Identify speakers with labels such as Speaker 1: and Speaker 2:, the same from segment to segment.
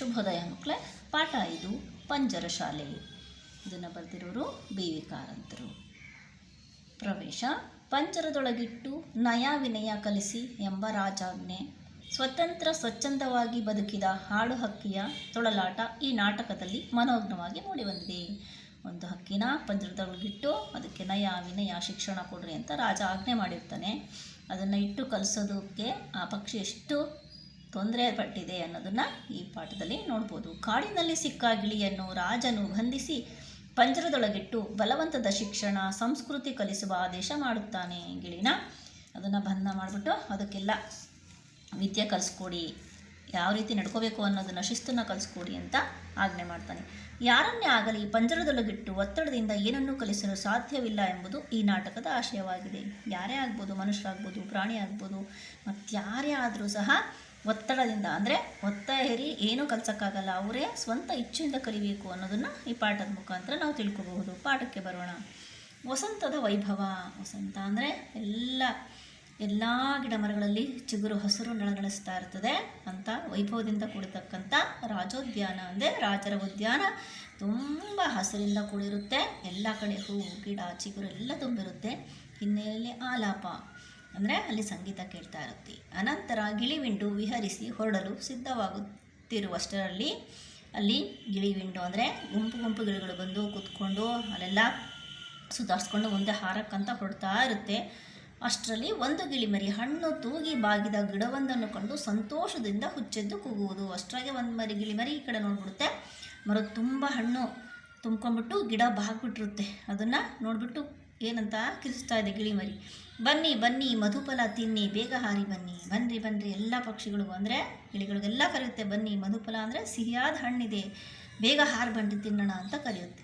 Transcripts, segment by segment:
Speaker 1: ಶುಭೋದಯ ಮಕ್ಕಳೇ. ಪಾಠ 5 ಪಂಜರ ಶಾಲೆ. ಇದನ್ನು ಬರೆದಿರೋರು ಬಿ ವಿ ಕಾರಂತರು. ಪ್ರವೇಶ. ಪಂಜರದೊಳಗಿಟ್ಟು ನಯ ವಿನಯ ಕಲಿಸಿ ಎಂಬ ರಾಜಾಜ್ಞೆ. ಸ್ವತಂತ್ರ ಸ್ವಚ್ಛಂದವಾಗಿ ಬದುಕಿದ ಹಾಡು ಹಕ್ಕಿಯ ತೊಳಲಾಟ ಈ ನಾಟಕದಲ್ಲಿ ಮನೋಜ್ಞವಾಗಿ ಮೂಡಿಬಂದಿದೆ. ಒಂದು ಹಕ್ಕಿನ ಪಂಜರದೊಳಗಿಟ್ಟು ಅದಕ್ಕೆ ನಯ ವಿನಯ ಶಿಕ್ಷಣ ಕೊಡ್ರಿ ಅಂತ ರಾಜ ಆಜ್ಞೆ ಮಾಡಿರ್ತಾನೆ. ಅದನ್ನು ಇಟ್ಟು ಕಲಿಸೋದಕ್ಕೆ ಆ ಪಕ್ಷಿ ಎಷ್ಟು ತೊಂದರೆ ಪಟ್ಟಿದೆ ಅನ್ನೋದನ್ನು ಈ ಪಾಠದಲ್ಲಿ ನೋಡ್ಬೋದು. ಕಾಡಿನಲ್ಲಿ ಸಿಕ್ಕ ಗಿಳಿಯನ್ನು ರಾಜನು ಬಂಧಿಸಿ ಪಂಜರದೊಳಗಿಟ್ಟು ಬಲವಂತದ ಶಿಕ್ಷಣ ಸಂಸ್ಕೃತಿ ಕಲಿಸುವ ಆದೇಶ ಮಾಡುತ್ತಾನೆ. ಗಿಳಿನ ಅದನ್ನು ಬಂಧ ಮಾಡಿಬಿಟ್ಟು ಅದಕ್ಕೆಲ್ಲ ವಿದ್ಯೆ ಕಲಿಸ್ಕೊಡಿ, ಯಾವ ರೀತಿ ನಡ್ಕೋಬೇಕು ಅನ್ನೋದನ್ನು ಶಿಸ್ತನ್ನು ಕಲಿಸ್ಕೊಡಿ ಅಂತ ಆಜ್ಞೆ ಮಾಡ್ತಾನೆ. ಯಾರನ್ನೇ ಆಗಲಿ ಪಂಜರದೊಳಗಿಟ್ಟು ಒತ್ತಡದಿಂದ ಏನನ್ನೂ ಕಲಿಸಲು ಸಾಧ್ಯವಿಲ್ಲ ಎಂಬುದು ಈ ನಾಟಕದ ಆಶಯವಾಗಿದೆ. ಯಾರೇ ಆಗ್ಬೋದು, ಮನುಷ್ಯರಾಗ್ಬೋದು, ಪ್ರಾಣಿ ಆಗ್ಬೋದು, ಮತ್ತಾರೇ ಆದರೂ ಸಹ ಒತ್ತಡದಿಂದ ಅಂದರೆ ಒತ್ತಾಯ ಹೇರಿ ಏನೂ ಕಲಿಸೋಕ್ಕಾಗಲ್ಲ. ಅವರೇ ಸ್ವಂತ ಇಚ್ಛೆಯಿಂದ ಕಲಿಬೇಕು ಅನ್ನೋದನ್ನು ಈ ಪಾಠದ ಮುಖಾಂತರ ನಾವು ತಿಳ್ಕೊಬಹುದು. ಪಾಠಕ್ಕೆ ಬರೋಣ. ವಸಂತದ ವೈಭವ. ವಸಂತ ಅಂದರೆ ಎಲ್ಲ ಗಿಡ ಮರಗಳಲ್ಲಿ ಚಿಗುರು ಹಸಿರು ನಳನಳಿಸ್ತಾ ಇರ್ತದೆ ಅಂತ ವೈಭವದಿಂದ ಕೂಡಿರ್ತಕ್ಕಂಥ ರಾಜೋದ್ಯಾನ ಅಂದರೆ ರಾಜರ ಉದ್ಯಾನ. ತುಂಬ ಹಸಿರಿಂದ ಕೂಡಿರುತ್ತೆ. ಎಲ್ಲ ಕಡೆ ಹೂವು ಗಿಡ ಚಿಗುರು ಎಲ್ಲ ತುಂಬಿರುತ್ತೆ. ಹಿನ್ನೆಲೆಯಲ್ಲಿ ಆಲಾಪ ಅಂದರೆ ಅಲ್ಲಿ ಸಂಗೀತ ಕೇಳ್ತಾ ಇರುತ್ತೆ. ಅನಂತರ ಗಿಳಿವಿಂಡು ವಿಹರಿಸಿ ಹೊರಡಲು ಸಿದ್ಧವಾಗುತ್ತಿರುವಷ್ಟರಲ್ಲಿ ಅಲ್ಲಿ ಗಿಳಿವಿಂಡು ಅಂದರೆ ಗುಂಪು ಗಿಳಿಗಳು ಬಂದು ಕೂತ್ಕೊಂಡು ಅಲ್ಲೆಲ್ಲ ಸುಧಾರಿಸ್ಕೊಂಡು ಮುಂದೆ ಹಾರಕ್ಕಂತ ಹೊರಡ್ತಾ ಇರುತ್ತೆ. ಅಷ್ಟರಲ್ಲಿ ಒಂದು ಗಿಳಿಮರಿ ಹಣ್ಣು ತೂಗಿ ಬಾಗಿದ ಗಿಡವೊಂದನ್ನು ಕಂಡು ಸಂತೋಷದಿಂದ ಹುಚ್ಚೆದ್ದು ಕೂಗುವುದು. ಅಷ್ಟರಾಗೆ ಒಂದು ಗಿಳಿಮರಿ ಈ ಕಡೆ ನೋಡ್ಬಿಡುತ್ತೆ. ಮರದ ತುಂಬ ಹಣ್ಣು ತುಂಬ್ಕೊಂಡ್ಬಿಟ್ಟು ಗಿಡ ಬಾಗ್ಬಿಟ್ಟಿರುತ್ತೆ. ಅದನ್ನು ನೋಡಿಬಿಟ್ಟು ಏನಂತ ಕಿರಿಸ್ತಾ ಇದೆ ಗಿಳಿಮರಿ. ಬನ್ನಿ ಬನ್ನಿ ಮಧುಫಲ ತಿನ್ನಿ, ಬೇಗ ಹಾರಿ ಬನ್ನಿ. ಬನ್ನಿರಿ ಎಲ್ಲ ಪಕ್ಷಿಗಳಿಗೂ ಅಂದರೆ ಗಿಳಿಗಳಿಗೆಲ್ಲ ಕರೆಯುತ್ತೆ. ಬನ್ನಿ, ಮಧುಫಲ ಅಂದರೆ ಸಿಹಿಯಾದ ಹಣ್ಣಿದೆ, ಬೇಗ ಹಾರಿ ಬನ್ನಿ ತಿನ್ನೋಣ ಅಂತ ಕರೆಯುತ್ತೆ.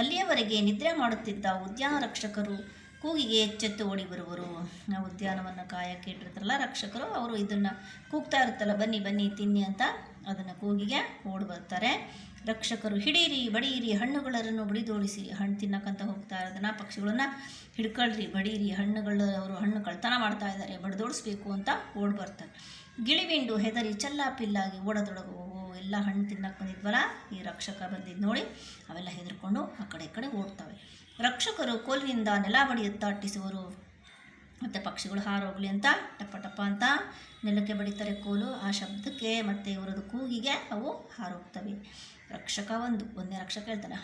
Speaker 1: ಅಲ್ಲಿಯವರೆಗೆ ನಿದ್ರೆ ಮಾಡುತ್ತಿದ್ದ ಉದ್ಯಾನ ರಕ್ಷಕರು ಕೂಗಿಗೆ ಎಚ್ಚೆತ್ತು ಓಡಿ ಬರುವರು. ನಾವು ಉದ್ಯಾನವನ್ನು ಕಾಯಕ್ಕೆ ಇಟ್ಟಿರ್ತಾರಲ್ಲ ರಕ್ಷಕರು, ಅವರು ಇದನ್ನು ಕೂಗ್ತಾ ಇರುತ್ತಲ್ಲ ಬನ್ನಿ ಬನ್ನಿ ತಿನ್ನಿ ಅಂತ, ಅದನ್ನು ಕೂಗಿಗೆ ಓಡಿ ಬರ್ತಾರೆ. ರಕ್ಷಕರು ಹಿಡೀರಿ ಬಡೀರಿ ಹಣ್ಣುಗಳನ್ನು ಬಡಿದೋಡಿಸಿ. ಹಣ್ಣು ತಿನ್ನಕ್ಕಂತ ಹೋಗ್ತಾ ಇರೋದನ್ನು ಪಕ್ಷಿಗಳನ್ನ ಹಿಡ್ಕೊಳ್ರಿ ಬಡೀರಿ, ಅವರು ಹಣ್ಣು ಕಳ್ತನ ಮಾಡ್ತಾ ಇದ್ದಾರೆ, ಬಡಿದೋಡಿಸ್ಬೇಕು ಅಂತ ಓಡಿ ಬರ್ತಾರೆ. ಗಿಳಿವಿಂಡು ಹೆದರಿ ಚಲ್ಲಾಪಿಲ್ಲಾಗಿ ಓಡದೊಡಗು. ಎಲ್ಲ ಹಣ್ಣು ತಿನ್ನಕ್ಕೆ ಬಂದಿದ್ವಲ್ಲ ಈ ರಕ್ಷಕ ಬಂದಿದ್ದು ನೋಡಿ ಅವೆಲ್ಲ ಹೆದರ್ಕೊಂಡು ಆ ಕಡೆ ಈ ಕಡೆ ಓಡ್ತವೆ. ರಕ್ಷಕರು ಕೋಲಿನಿಂದ ನೆಲ ಬಡಿಯುತ್ತಾ ಅಟ್ಟಿಸುವರು. ಮತ್ತು ಪಕ್ಷಿಗಳು ಹಾರೋಗ್ಲಿ ಅಂತ ಟಪ್ಪ ಅಂತ ನೆಲಕ್ಕೆ ಬಡಿತಾರೆ ಕೋಲು. ಆ ಶಬ್ದಕ್ಕೆ ಮತ್ತು ಇವರದು ಕೂಗಿಗೆ ಅವು ಹಾರೋಗ್ತವೆ. ಒಂದೇ ರಕ್ಷಕ ಹೇಳ್ತಾನೆ,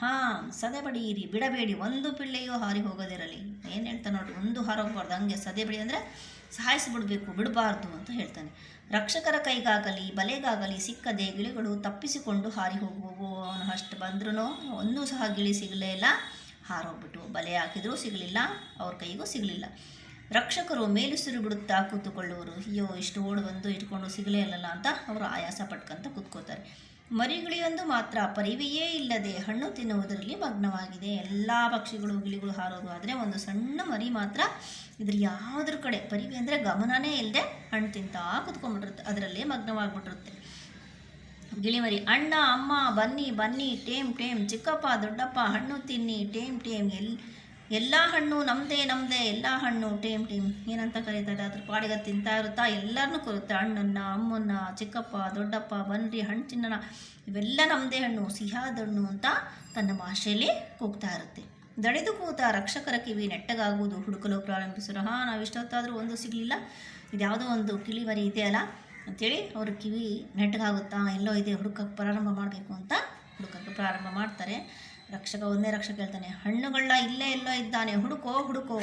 Speaker 1: ಸದೆ ಬಡಿಯಿರಿ ಬಿಡಬೇಡಿ, ಒಂದು ಪಿಳ್ಳೆಯೂ ಹಾರಿ ಹೋಗೋದಿರಲಿ. ಏನು ಹೇಳ್ತಾನೆ ನೋಡ್ರಿ, ಒಂದು ಹಾರೋಗ್ಬಾರ್ದು, ಹಂಗೆ ಸದೆ ಬಡಿ ಅಂದರೆ ಸಾಯಿಸಿಬಿಡಬೇಕು, ಬಿಡಬಾರ್ದು ಅಂತ ಹೇಳ್ತಾನೆ. ರಕ್ಷಕರ ಕೈಗಾಗಲಿ ಬಲೆಗಾಗಲಿ ಸಿಕ್ಕದೆ ಗಿಳಿಗಳು ತಪ್ಪಿಸಿಕೊಂಡು ಹಾರಿ ಹೋಗುವವು. ಅವನು ಅಷ್ಟು ಬಂದ್ರೂ ಒಂದೂ ಸಹ ಗಿಳಿ ಸಿಗಲೇ ಇಲ್ಲ, ಹಾರೋಗ್ಬಿಟ್ಟು. ಬಲೆ ಹಾಕಿದರೂ ಸಿಗಲಿಲ್ಲ, ಅವ್ರ ಕೈಗೂ ಸಿಗಲಿಲ್ಲ. ರಕ್ಷಕರು ಮೇಲುಸಿರು ಬಿಡುತ್ತಾ ಕೂತುಕೊಳ್ಳುವರು. ಅಯ್ಯೋ ಇಷ್ಟು ಓಡಿ ಬಂದು ಇಟ್ಕೊಂಡು ಸಿಗಲೇ ಇಲ್ಲಲ್ಲ ಅಂತ ಅವರು ಆಯಾಸ ಪಟ್ಕೊಂತ ಕೂತ್ಕೋತಾರೆ. ಮರಿಗಿಳಿಯೊಂದು ಮಾತ್ರ ಪರಿವೆಯೇ ಇಲ್ಲದೆ ಹಣ್ಣು ತಿನ್ನುವುದರಲ್ಲಿ ಮಗ್ನವಾಗಿದೆ. ಎಲ್ಲ ಪಕ್ಷಿಗಳು ಗಿಳಿಗಳು ಹಾರೋದು, ಆದರೆ ಒಂದು ಸಣ್ಣ ಮರಿ ಮಾತ್ರ ಇದ್ರ ಯಾವುದ್ರ ಕಡೆ ಪರಿವೆ ಅಂದರೆ ಗಮನನೇ ಇಲ್ಲದೆ ಹಣ್ಣು ತಿಂತಾ ಕೂತ್ಕೊಂಡ್ಬಿಟ್ಟಿರುತ್ತೆ, ಅದರಲ್ಲೇ ಮಗ್ನವಾಗಿಬಿಟ್ಟಿರುತ್ತೆ. ಗಿಳಿಮರಿ, ಅಣ್ಣ ಅಮ್ಮ ಬನ್ನಿ ಬನ್ನಿ, ಟೇಮ್ ಚಿಕ್ಕಪ್ಪ ದೊಡ್ಡಪ್ಪ ಹಣ್ಣು ತಿನ್ನಿ, ಟೇಮ್ ಎಲ್ಲ ಹಣ್ಣು ನಮ್ಮದೇ ಎಲ್ಲ ಹಣ್ಣು ಟೇಮ್ ಏನಂತ ಕರೀತಾರೆ. ಅದ್ರ ಪಾಡಿಗೆ ತಿಂತಾ ಇರುತ್ತಾ ಎಲ್ಲರನ್ನೂ ಕರುತ್ತೆ. ಅಣ್ಣನ್ನ ಅಮ್ಮನ್ನ ಚಿಕ್ಕಪ್ಪ ದೊಡ್ಡಪ್ಪ ಬನ್ನಿರಿ ಹಣ್ಣು ತಿನ್ನೋಣ, ಇವೆಲ್ಲ ನಮ್ಮದೇ ಹಣ್ಣು, ಸಿಹಿಯಾದ ಹಣ್ಣು ಅಂತ ತನ್ನ ಭಾಷೆಯಲ್ಲಿ ಕೂಗ್ತಾ ಇರುತ್ತೆ. ದಣಿದು ಕೂತ ರಕ್ಷಕರ ಕಿವಿ ನೆಟ್ಟಗಾಗುವುದು. ಹುಡುಕಲು ಪ್ರಾರಂಭಿಸೋರು. ನಾವು ಇಷ್ಟೊತ್ತಾದರೂ ಒಂದು ಸಿಗಲಿಲ್ಲ, ಇದ್ಯಾವುದೋ ಒಂದು ಕಿಳಿಮರಿ ಇದೆಯಲ್ಲ ಅಂಥೇಳಿ ಅವ್ರ ಕಿವಿ ನೆಟ್ಟಗಾಗುತ್ತಾ, ಎಲ್ಲೋ ಇದೆ ಹುಡುಕಕ್ಕೆ ಪ್ರಾರಂಭ ಮಾಡಬೇಕು ಅಂತ ಹುಡುಕಕ್ಕೆ ಪ್ರಾರಂಭ ಮಾಡ್ತಾರೆ. ಒಂದೇ ರಕ್ಷಕ ಹೇಳ್ತಾನೆ, ಹಣ್ಣುಗಳ ಇಲ್ಲೇ ಎಲ್ಲೋ ಇದ್ದಾನೆ, ಹುಡುಕೋ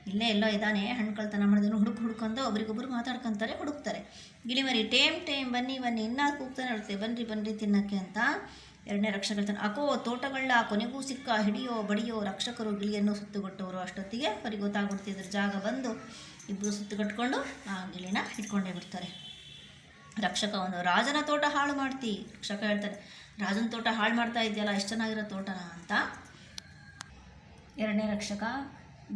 Speaker 1: ಇಲ್ಲೇ ಎಲ್ಲೋ ಇದ್ದಾನೆ, ಹಣ್ಣು ಕಳ್ತನ ಮಾಡಿದನು, ಹುಡುಕಂತ ಒಬ್ರಿಗೊಬ್ರು ಮಾತಾಡ್ಕೊತಾರೆ, ಹುಡುಕ್ತಾರೆ. ಗಿಳಿಮರಿ ಟೇಮ್ ಬನ್ನಿ ಇನ್ನೂ ಕೂಗ್ತಾನೆ ಇರುತ್ತೆ, ಬನ್ನಿರಿ ತಿನ್ನಕ್ಕೆ ಅಂತ. ಎರಡನೇ ರಕ್ಷಕ ಹೇಳ್ತಾನೆ, ತೋಟಗಳ ಕೊನೆಗೂ ಸಿಕ್ಕ, ಹಿಡಿಯೋ ಬಡಿಯೋ. ರಕ್ಷಕರು ಗಿಳಿಯನ್ನು ಸುತ್ತುಗಟ್ಟೋರು. ಅಷ್ಟೊತ್ತಿಗೆ ಅವರಿಗೆ ಗೊತ್ತಾಗ್ಬಿಡ್ತಿದ್ರ ಜಾಗ ಬಂದು ಇಬ್ಬರು ಸುತ್ತುಗಟ್ಕೊಂಡು ಆ ಗಿಳಿನ ಇಟ್ಕೊಂಡೇ ಬಿಡ್ತಾರೆ. ರಕ್ಷಕ ರಾಜನ ತೋಟ ಹಾಳು ಮಾಡ್ತಿ. ರಕ್ಷಕ ಹೇಳ್ತಾನೆ, ರಾಜನ ತೋಟ ಹಾಳು ಮಾಡ್ತಾ ಇದೆಯಲ್ಲ, ಎಷ್ಟು ಚೆನ್ನಾಗಿರೋ ತೋಟನ ಅಂತ. ಎರಡನೇ ರಕ್ಷಕ,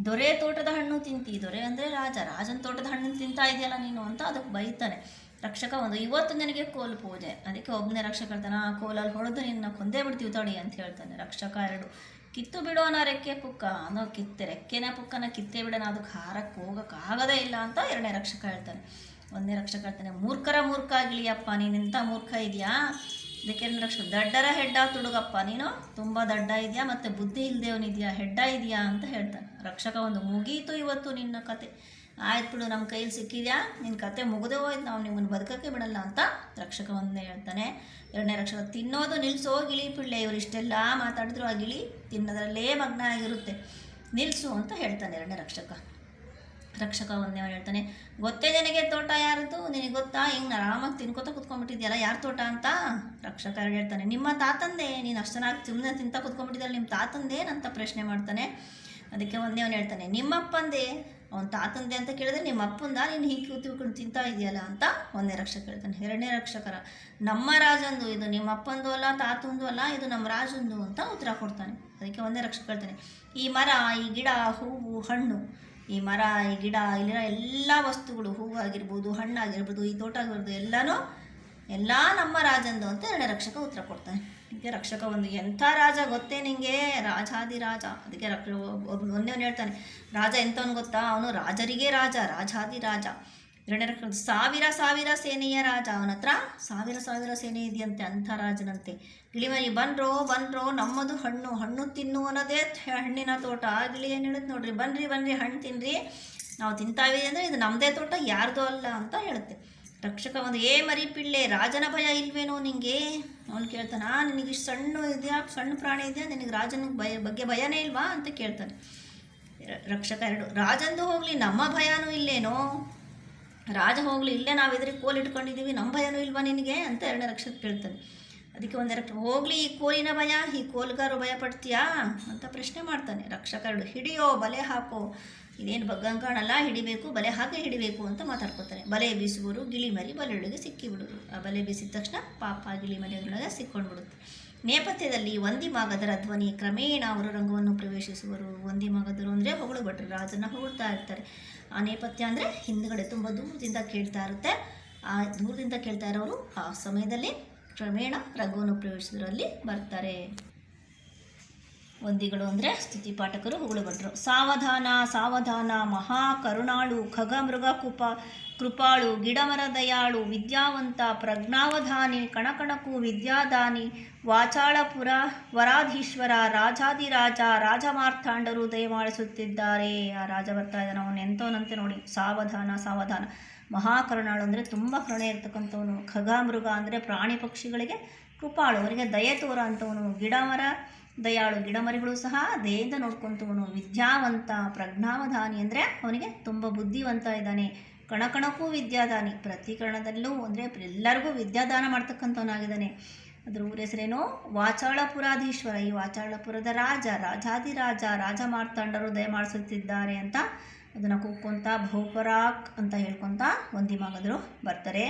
Speaker 1: ದೊರೆ ತೋಟದ ಹಣ್ಣು ತಿಂತಿ. ದೊರೆ ಅಂದರೆ ರಾಜನ ತೋಟದ ಹಣ್ಣು ತಿಂತಾ ಇದೆಯಲ್ಲ ನೀನು ಅಂತ ಅದಕ್ಕೆ ಬೈತಾನೆ. ರಕ್ಷಕ ಇವತ್ತು ನನಗೆ ಕೋಲು ಪೂಜೆ, ಅದಕ್ಕೆ ಒಬ್ಬನೇ ರಕ್ಷಕ ಹೇಳ್ತಾನೆ, ಕೋಲಲ್ಲಿ ಹೊಡೆದು ನಿನ್ನ ಕೊಂದೇ ಬಿಡ್ತೀವಿ ತಡಿ ಅಂತ ಹೇಳ್ತಾನೆ. ರಕ್ಷಕ 2, ಕಿತ್ತು ಬಿಡೋಣ ರೆಕ್ಕೆ ಪುಕ್ಕ ಅನ್ನೋ ರೆಕ್ಕೆನ ಪುಕ್ಕನ ಕಿತ್ತೇ ಬಿಡೋಣ, ಅದಕ್ಕೆ ಹಾರಕ್ಕೆ ಹೋಗೋಕ್ಕಾಗೋದೇ ಇಲ್ಲ ಅಂತ ಎರಡನೇ ರಕ್ಷಕ ಹೇಳ್ತಾನೆ. ಒಂದನೇ ರಕ್ಷಕ ಹೇಳ್ತಾನೆ, ಮೂರ್ಖ ಗಿಳಿಯಪ್ಪ, ನೀನಿಂಥ ಮೂರ್ಖ ಇದೆಯಾ, ಇದಕ್ಕೆ ರಕ್ಷಕ ದಡ್ಡರ ಹೆಡ್ಡ ತುಡುಗಪ್ಪ, ನೀನು ತುಂಬ ದಡ್ಡ ಇದೆಯಾ ಮತ್ತು ಬುದ್ಧಿ ಇಲ್ಲದೇವನಿದೆಯಾ, ಹೆಡ್ಡ ಇದೆಯಾ ಅಂತ ಹೇಳ್ತಾನೆ. ರಕ್ಷಕ ಒಂದು ಮುಗೀತು ಇವತ್ತು ನಿನ್ನ ಕತೆ, ಆಯ್ತು ಬಿಡು ನಮ್ಮ ಕೈಯಲ್ಲಿ ಸಿಕ್ಕಿದ್ಯಾ, ನಿನ್ನ ಕತೆ ಮುಗಿದೇ ಹೋಯ್ತು, ನಾವು ನಿಮ್ಮನ್ನು ಬದುಕಕ್ಕೆ ಬಿಡಲ್ಲ ಅಂತ ರಕ್ಷಕ ಒಂದೇ ಹೇಳ್ತಾನೆ. ಎರಡನೇ ರಕ್ಷಕ ತಿನ್ನೋದು ನಿಲ್ಲಿಸೋ ಗಿಳಿ ಪಿಳ್ಳೆ, ಇವರು ಇಷ್ಟೆಲ್ಲ ಮಾತಾಡಿದ್ರು ಆ ಗಿಳಿ ತಿನ್ನೋದ್ರಲ್ಲೇ ಮಗ್ನ ಆಗಿರುತ್ತೆ, ನಿಲ್ಲಿಸು ಅಂತ ಹೇಳ್ತಾನೆ ಎರಡನೇ ರಕ್ಷಕ. ರಕ್ಷಕ ಒಂದೇ ಹೇಳ್ತಾನೆ, ಗೊತ್ತೇ ನನಗೆ ತೋಟ ಯಾರದು, ನಿನಗೆ ಗೊತ್ತಾ, ಹಿಂಗೆ ಆರಾಮಾಗಿ ತಿನ್ಕೋತ ಕುತ್ಕೊಂಡ್ಬಿಟ್ಟಿದ್ಯಲ್ಲ, ಯಾರು ತೋಟ ಅಂತ. ರಕ್ಷಕ ಹೇಳ್ತಾನೆ, ನಿಮ್ಮ ತಾತಂದೆ, ನೀನು ಅಷ್ಟು ಚೆನ್ನಾಗಿ ಸುಮ್ಮನೆ ತಿಂತ ಕುತ್ಕೊಂಡ್ಬಿಟ್ಟಿದ್ದಲ್ಲ, ನಿಮ್ಮ ತಾತಂದೇನಂತ ಪ್ರಶ್ನೆ ಮಾಡ್ತಾನೆ. ಅದಕ್ಕೆ ಒಂದೇ ಹೇಳ್ತಾನೆ, ನಿಮ್ಮಪ್ಪಂದೆ. ಅವ್ನು ತಾತಂದೆ ಅಂತ ಕೇಳಿದ್ರೆ ನಿಮ್ಮ ಅಪ್ಪಂದ, ನೀನು ಹೀಗೆ ಕೂತ್ಕೊಂಡು ತಿಂತಾ ಇದೆಯಲ್ಲ ಅಂತ ಒಂದೇ ರಕ್ಷಕ ಹೇಳ್ತಾನೆ. ಎರಡನೇ ರಕ್ಷಕರ, ನಮ್ಮ ರಾಜಂದು ಇದು, ನಿಮ್ಮ ಅಪ್ಪಂದು ಅಲ್ಲ ತಾತಂದು ಅಲ್ಲ, ಇದು ನಮ್ಮ ರಾಜಂದು ಅಂತ ಉತ್ತರ ಕೊಡ್ತಾನೆ. ಅದಕ್ಕೆ ಒಂದೇ ರಕ್ಷಕ ಹೇಳ್ತಾನೆ, ಈ ಮರ, ಈ ಗಿಡ, ಹೂವು, ಹಣ್ಣು, ಈ ಮರ, ಈ ಗಿಡ, ಇಲ್ಲಿರೋ ಎಲ್ಲ ವಸ್ತುಗಳು, ಹೂವು ಆಗಿರ್ಬೋದು, ಹಣ್ಣಾಗಿರ್ಬೋದು, ಈ ತೋಟ ಆಗಿರ್ಬೋದು, ಎಲ್ಲ ನಮ್ಮ ರಾಜಂದು ಅಂತ ಎರಡನೇ ರಕ್ಷಕ ಉತ್ತರ ಕೊಡ್ತಾನೆ. ಅದಕ್ಕೆ ರಕ್ಷಕ ಒಂದು, ಎಂಥ ರಾಜ ಗೊತ್ತೇ ನಿಂಗೆ, ರಾಜಾದಿರಾಜ. ಅದಕ್ಕೆ ಒಂದೇ ಹೇಳ್ತಾನೆ, ರಾಜ ಎಂಥವನು ಗೊತ್ತಾ, ಅವನು ರಾಜರಿಗೆ ರಾಜ, ರಾಜಾದಿರಾಜ. ಎರಡನೇ ರಕ್ಷಕ, ಸಾವಿರ ಸೇನೆಯ ರಾಜ, ಅವನ ಹತ್ರ ಸಾವಿರ ಸೇನೆ ಇದೆಯಂತೆ, ಅಂಥ ರಾಜನಂತೆ. ಗಿಳಿಮರಿ, ಬನ್ರೋ ನಮ್ಮದು ಹಣ್ಣು ತಿನ್ನು ಅನ್ನೋದೇ ಹಣ್ಣಿನ ತೋಟ. ಆ ಗಿಳಿ ಏನು ಹೇಳುತ್ತೆ ನೋಡ್ರಿ, ಬನ್ರಿ ಹಣ್ಣು ತಿನ್ನಿರಿ, ನಾವು ತಿಂತಾವಿ ಅಂದರೆ ಇದು ನಮ್ಮದೇ ತೋಟ, ಯಾರ್ದು ಅಲ್ಲ ಅಂತ ಹೇಳುತ್ತೆ. ರಕ್ಷಕ ಒಂದು, ಮರಿ ಪಿಳ್ಳೆ, ರಾಜನ ಭಯ ಇಲ್ವೇನೋ ನಿಂಗೆ. ಅವನು ಕೇಳ್ತಾನೆ, ನಿನಗೆ ಸಣ್ಣ ಪ್ರಾಣಿ ಇದೆಯಾ, ನಿನಗೆ ರಾಜನ ಬಗ್ಗೆ ಭಯನೇ ಇಲ್ವಾ ಅಂತ ಕೇಳ್ತಾನೆ. ರಕ್ಷಕ ಎರಡು, ರಾಜಂದು ಹೋಗಲಿ ನಮ್ಮ ಭಯನೂ ಇಲ್ಲೇನೋ, ರಾಜ ಹೋಗಲಿ ಇಲ್ಲೇ ನಾವು ಎದುರಿಗೆ ಕೋಲ್ ಇಟ್ಕೊಂಡಿದ್ದೀವಿ, ನಮ್ಮ ಭಯನೂ ಇಲ್ವಾ ನಿನಗೆ ಅಂತ ಎರಡನೇ ರಕ್ಷಕ ಕೇಳ್ತಾನೆ. ಅದಕ್ಕೆ ಒಂದೆರಡು, ಹೋಗಲಿ ಈ ಕೋಲಿನ ಭಯ, ಈ ಕೋಲ್ಗಾರು ಭಯ ಪಡ್ತೀಯಾ ಅಂತ ಪ್ರಶ್ನೆ ಮಾಡ್ತಾನೆ. ರಕ್ಷಕ ಎರಡು, ಹಿಡಿಯೋ ಬಲೆ ಹಾಕೋ, ಇದೇನು ಬಗ್ಗಂಗಾಣಲ್ಲ, ಹಿಡಿಬೇಕು, ಬಲೆ ಹಾಕಿ ಹಿಡಿಬೇಕು ಅಂತ ಮಾತಾಡ್ಕೊತಾರೆ. ಬಲೆ ಬೀಸುವರು, ಗಿಳಿಮರಿ ಬಲೆಯೊಳಗೆ ಸಿಕ್ಕಿಬಿಡೋದು. ಆ ಬಲೆ ಬೀಸಿದ ತಕ್ಷಣ ಪಾಪ ಗಿಳಿಮರಿ ಅದರೊಳಗೆ ಸಿಕ್ಕೊಂಡ್ಬಿಡುತ್ತೆ. ನೇಪಥ್ಯದಲ್ಲಿ ವಂದಿಮಾಗದರ ಧ್ವನಿ, ಕ್ರಮೇಣ ಅವರು ರಂಗವನ್ನು ಪ್ರವೇಶಿಸುವರು. ವಂದಿಮಾಗದರು ಅಂದರೆ ಹೊಗಳು ಭಟ್ರು, ರಾಜನ ಹೊಗಳ್ತಾ ಇರ್ತಾರೆ. ಆ ನೇಪಥ್ಯ ಅಂದರೆ ಹಿಂದುಗಡೆ ತುಂಬ ದೂರದಿಂದ ಕೇಳ್ತಾ ಇರುತ್ತೆ. ಆ ದೂರದಿಂದ ಕೇಳ್ತಾ ಇರೋರು ಆ ಸಮಯದಲ್ಲಿ ಕ್ರಮೇಣ ರಂಗವನ್ನು ಪ್ರವೇಶಿಸೋರಲ್ಲಿ ಬರ್ತಾರೆ. ವಂದಿಗಳು ಅಂದರೆ ಸ್ತುತಿ ಪಾಠಕರು, ಹೊಗಳು ಭಟ್ರು. ಸಾವಧಾನ ಮಹಾ ಕರುಣಾಳು, ಖಗ ಮೃಗ ಕೃಪಾಳು, ಗಿಡಮರ ದಯಾಳು, ವಿದ್ಯಾವಂತ, ಪ್ರಜ್ಞಾವಧಾನಿ, ಕಣಕಣಕು ವಿದ್ಯಾದಾನಿ, ವಾಚಾಳಪುರ ವರಾಧೀಶ್ವರ, ರಾಜಾದಿರಾಜ, ರಾಜಮಾರ್ಥಾಂಡರು ದಯಮಾಡಿಸುತ್ತಿದ್ದಾರೆ. ಆ ರಾಜ ಬರ್ತಾ ಇದ್ದಾನೆ, ಅವನು ಎಂಥವನಂತೆ ನೋಡಿ. ಸಾವಧಾನ ಮಹಾಕರುಣಾಳು ಅಂದರೆ ತುಂಬ ಕರುಣೆ ಇರ್ತಕ್ಕಂಥವನು. ಖಗಾಮೃಗ ಅಂದರೆ ಪ್ರಾಣಿ ಪಕ್ಷಿಗಳಿಗೆ, ಕೃಪಾಳು ಅವರಿಗೆ ದಯೆ ತೋರ ಅಂಥವನು. ಗಿಡಮರ ದಯಾಳು, ಗಿಡಮರಿಗಳು ಸಹ ದಯೆಯಿಂದ ನೋಡ್ಕೊತವನು. ವಿದ್ಯಾವಂತ, ಪ್ರಜ್ಞಾವಧಾನಿ ಅಂದರೆ ಅವನಿಗೆ ತುಂಬ ಬುದ್ಧಿವಂತ ಇದ್ದಾನೆ. ಕಣಕಣಕ್ಕೂ ವಿದ್ಯಾದಾನಿ, ಪ್ರತಿ ಕಣದಲ್ಲೂ ಅಂದರೆ ಎಲ್ಲರಿಗೂ ವಿದ್ಯಾದಾನ ಮಾಡ್ತಕ್ಕಂಥವನಾಗಿದ್ದಾನೆ. ಅದರ ಊರ ಹೆಸರೇನು, ವಾಚಾಳಪುರಾಧೀಶ್ವರ. ಈ ವಾಚಾಳಪುರದ ರಾಜ, ರಾಜಾದಿರಾಜ, ರಾಜ ಮಾರ್ತಾಂಡರು ದಯಮಾಡಿಸುತ್ತಿದ್ದಾರೆ ಅಂತ ಅದನ್ನು ಕೂಗ್ಕೊಂತ ಭೌಪರಾಕ್ ಅಂತ ಹೇಳ್ಕೊತ ವಂದಿಮಾಗದರು ಬರ್ತಾರೆ.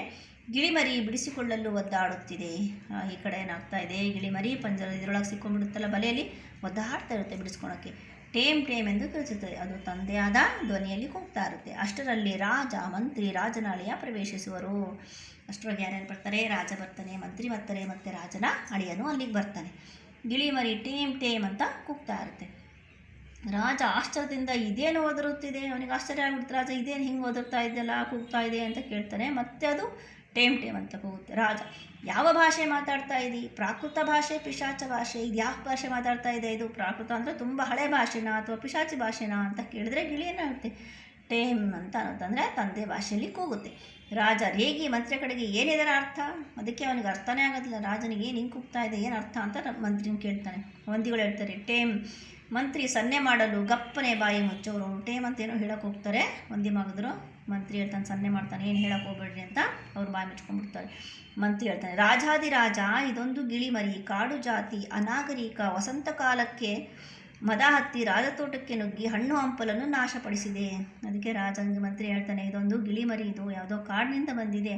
Speaker 1: ಗಿಳಿಮರಿ ಬಿಡಿಸಿಕೊಳ್ಳಲು ಒದ್ದಾಡುತ್ತಿದೆ. ಈ ಕಡೆ ಏನಾಗ್ತಾ ಇದೆ, ಗಿಳಿಮರಿ ಪಂಜರ ಇದರೊಳಗೆ ಸಿಕ್ಕೊಂಡ್ಬಿಡುತ್ತಲ್ಲ, ಬಲೆಯಲ್ಲಿ ಒದ್ದಾಡ್ತಾ ಇರುತ್ತೆ ಬಿಡಿಸ್ಕೊಳಕ್ಕೆ. ಟೇಮ್ ಎಂದು ತಿಳಿಸುತ್ತದೆ. ಅದು ತಂದೆಯಾದ ಧ್ವನಿಯಲ್ಲಿ ಕೂಗ್ತಾ ಇರುತ್ತೆ. ಅಷ್ಟರಲ್ಲಿ ರಾಜ, ಮಂತ್ರಿ, ರಾಜನಾಳಿಯ ಪ್ರವೇಶಿಸುವರು. ಅಷ್ಟರೊಳಗೆ ಯಾರ್ಯಾರು ಬರ್ತಾರೆ, ರಾಜ ಬರ್ತಾನೆ, ಮಂತ್ರಿ ಬರ್ತಾರೆ, ಮತ್ತು ರಾಜನ ಅಳಿಯನು ಅಲ್ಲಿಗೆ ಬರ್ತಾನೆ. ಗಿಳಿಮರಿ ಟೇಮ್ ಅಂತ ಕೂಗ್ತಾ ಇರುತ್ತೆ. ರಾಜ ಆಶ್ಚರ್ಯದಿಂದ ಇದೇನು ಒದರುತ್ತಿದೆ, ಅವನಿಗೆ ಆಶ್ಚರ್ಯ ಆಗ್ಬಿಡುತ್ತೆ. ರಾಜ ಇದೇನು ಹಿಂಗೆ ಒದರ್ತಾ ಇದೆಯಲ್ಲ, ಕೂಗ್ತಾ ಇದೆ ಅಂತ ಕೇಳ್ತಾನೆ. ಮತ್ತೆ ಅದು ಟೇಮ್ ಅಂತ ಕೂಗುತ್ತೆ. ರಾಜ, ಯಾವ ಭಾಷೆ ಮಾತಾಡ್ತಾ ಇದ್ದೀ? ಪ್ರಾಕೃತ ಭಾಷೆ, ಪಿಶಾಚ ಭಾಷೆ, ಇದು ಯಾವ ಭಾಷೆ ಮಾತಾಡ್ತಾ ಇದೆ? ಇದು ಪ್ರಾಕೃತ ಅಂದರೆ ತುಂಬ ಹಳೆ ಭಾಷೆನಾ ಅಥವಾ ಪಿಶಾಚಿ ಭಾಷೆನಾ ಅಂತ ಕೇಳಿದ್ರೆ ಗಿಳಿ ಏನಾಗುತ್ತೆ, ಟೇಮ್ ಅಂತ ಅನ್ನೋದಂದರೆ ತಂದೆ ಭಾಷೆಯಲ್ಲಿ ಕೂಗುತ್ತೆ. ರಾಜ ರೇಗಿ ಮಂತ್ರಿ ಕಡೆಗೆ ಏನಿದರ ಅರ್ಥ? ಅದಕ್ಕೆ ಅವನಿಗೆ ಅರ್ಥನೇ ಆಗೋದಿಲ್ಲ. ರಾಜನಿಗೆ ಏನು ಹಿಂಗೆ ಕೂಗ್ತಾ ಇದೆ, ಏನು ಅರ್ಥ ಅಂತ ಮಂತ್ರಿನ ಕೇಳ್ತಾನೆ. ವಂದಿಗಳು ಹೇಳ್ತಾರೆ ಟೇಮ್. ಮಂತ್ರಿ ಸನ್ನೆ ಮಾಡಲು ಗಪ್ಪನೆ ಬಾಯಿ ಮುಚ್ಚೋರು. ಟೇಮ್ ಅಂತ ಏನೋ ಹೇಳಕ್ಕೆ ಹೋಗ್ತಾರೆ ವಂದಿಮಾಗದರು. ಮಂತ್ರಿ ಹೇಳ್ತಾನೆ, ಸನ್ನೆ ಮಾಡ್ತಾನೆ, ಏನು ಹೇಳಕ್ಕೆ ಹೋಗ್ಬೇಡ್ರಿ ಅಂತ ಅವ್ರು ಬಾಯಿ ಮುಚ್ಕೊಂಡ್ಬಿಡ್ತಾರೆ. ಮಂತ್ರಿ ಹೇಳ್ತಾನೆ, ರಾಜಾದಿರಾಜ, ಇದೊಂದು ಗಿಳಿಮರಿ, ಕಾಡು ಜಾತಿ, ಅನಾಗರಿಕ, ವಸಂತ ಕಾಲಕ್ಕೆ ಮದ ಹತ್ತಿ ರಾಜತೋಟಕ್ಕೆ ನುಗ್ಗಿ ಹಣ್ಣು ಹಂಪಲನ್ನು ನಾಶಪಡಿಸಿದೆ. ಅದಕ್ಕೆ ರಾಜನಿಗೆ ಮಂತ್ರಿ ಹೇಳ್ತಾನೆ, ಇದೊಂದು ಗಿಳಿಮರಿ, ಇದು ಯಾವುದೋ ಕಾಡಿನಿಂದ ಬಂದಿದೆ,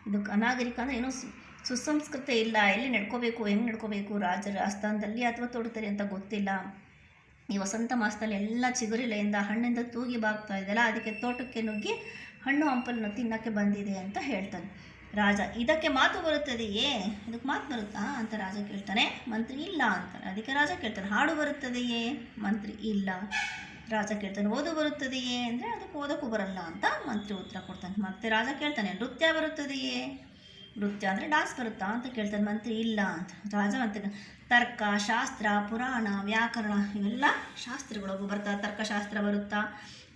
Speaker 1: ಇದು ಅನಾಗರಿಕ ಅಂದರೆ ಏನೋ ಸುಸಂಸ್ಕೃತ ಇಲ್ಲ, ಎಲ್ಲಿ ನಡ್ಕೋಬೇಕು, ಹೆಂಗೆ ನಡ್ಕೋಬೇಕು, ರಾಜರ ಆಸ್ಥಾನದಲ್ಲಿ ಅಥವಾ ತೋಟದಲ್ಲಿ ಅಂತ ಗೊತ್ತಿಲ್ಲ. ಈ ವಸಂತ ಮಾಸದಲ್ಲಿ ಎಲ್ಲ ಚಿಗುರಿಲೆಯಿಂದ ಹಣ್ಣಿಂದ ತೂಗಿ ಬಾಗ್ತಾ ಇದೆಯಲ್ಲ, ಅದಕ್ಕೆ ತೋಟಕ್ಕೆ ನುಗ್ಗಿ ಹಣ್ಣು ಹಂಪಲನ್ನು ತಿನ್ನೋಕ್ಕೆ ಬಂದಿದೆ ಅಂತ ಹೇಳ್ತಾನೆ. ರಾಜ, ಇದಕ್ಕೆ ಮಾತು ಬರುತ್ತದೆಯೇ? ಇದಕ್ಕೆ ಮಾತು ಬರುತ್ತಾ ಅಂತ ರಾಜ ಕೇಳ್ತಾನೆ. ಮಂತ್ರಿ ಇಲ್ಲ ಅಂತಾನೆ. ಅದಕ್ಕೆ ರಾಜ ಕೇಳ್ತಾನೆ, ಹಾಡು ಬರುತ್ತದೆಯೇ? ಮಂತ್ರಿ ಇಲ್ಲ. ರಾಜ ಕೇಳ್ತಾನೆ, ಓದು ಬರುತ್ತದೆಯೇ ಅಂದರೆ ಅದಕ್ಕೆ ಓದೋಕ್ಕೂ ಬರಲ್ಲ ಅಂತ ಮಂತ್ರಿ ಉತ್ತರ ಕೊಡ್ತಾನೆ. ಮತ್ತೆ ರಾಜ ಕೇಳ್ತಾನೆ, ನೃತ್ಯ ಬರುತ್ತದೆಯೇ? ನೃತ್ಯ ಅಂದರೆ ಡಾನ್ಸ್ ಬರುತ್ತಾ ಅಂತ ಕೇಳ್ತಾನೆ. ಮಂತ್ರಿ ಇಲ್ಲ ಅಂತ. ರಾಜ ಅಂತ ತರ್ಕ, ಶಾಸ್ತ್ರ, ಪುರಾಣ, ವ್ಯಾಕರಣ ಇವೆಲ್ಲ ಶಾಸ್ತ್ರಗಳು ಬರ್ತಾ. ತರ್ಕಶಾಸ್ತ್ರ ಬರುತ್ತಾ,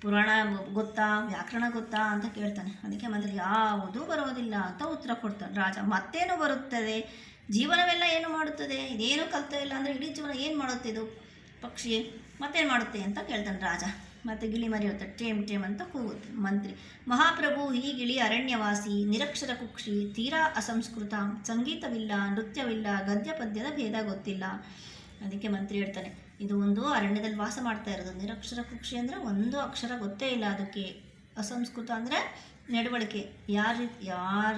Speaker 1: ಪುರಾಣ ಗೊತ್ತಾ, ವ್ಯಾಕರಣ ಗೊತ್ತಾ ಅಂತ ಕೇಳ್ತಾನೆ. ಅದಕ್ಕೆ ಮಂತ್ರಿ ಯಾವುದೂ ಬರೋದಿಲ್ಲ ಅಂತ ಉತ್ತರ ಕೊಡ್ತಾನೆ. ರಾಜ ಮತ್ತೇನು ಬರುತ್ತದೆ, ಜೀವನವೆಲ್ಲ ಏನು ಮಾಡುತ್ತದೆ, ಇದೇನು ಕಲ್ತೇ ಇಲ್ಲ ಅಂದರೆ ಇಡೀ ಜೀವನ ಏನು ಮಾಡುತ್ತೆ ಇದು ಪಕ್ಷಿ, ಮತ್ತೇನು ಮಾಡುತ್ತೆ ಅಂತ ಕೇಳ್ತಾನೆ ರಾಜ. ಮತ್ತು ಗಿಳಿ ಮರೆಯುತ್ತೆ, ಟೇಮ್ ಟೇಮ್ ಅಂತ ಕೂಗುತ್ತೆ. ಮಂತ್ರಿ ಮಹಾಪ್ರಭು ಈ ಗಿಳಿ ಅರಣ್ಯವಾಸಿ, ನಿರಕ್ಷರ ಕುಕ್ಷಿ, ತೀರಾ ಅಸಂಸ್ಕೃತ, ಸಂಗೀತವಿಲ್ಲ, ನೃತ್ಯವಿಲ್ಲ, ಗದ್ಯ ಪದ್ಯದ ಭೇದ ಗೊತ್ತಿಲ್ಲ. ಅದಕ್ಕೆ ಮಂತ್ರಿ ಹೇಳ್ತಾನೆ, ಇದು ಒಂದು ಅರಣ್ಯದಲ್ಲಿ ವಾಸ ಮಾಡ್ತಾ ಇರೋದು. ನಿರಕ್ಷರ ಕುಕ್ಷಿ ಅಂದರೆ ಒಂದು ಅಕ್ಷರ ಗೊತ್ತೇ ಇಲ್ಲ ಅದಕ್ಕೆ. ಅಸಂಸ್ಕೃತ ಅಂದರೆ ನಡವಳಿಕೆ, ಯಾರ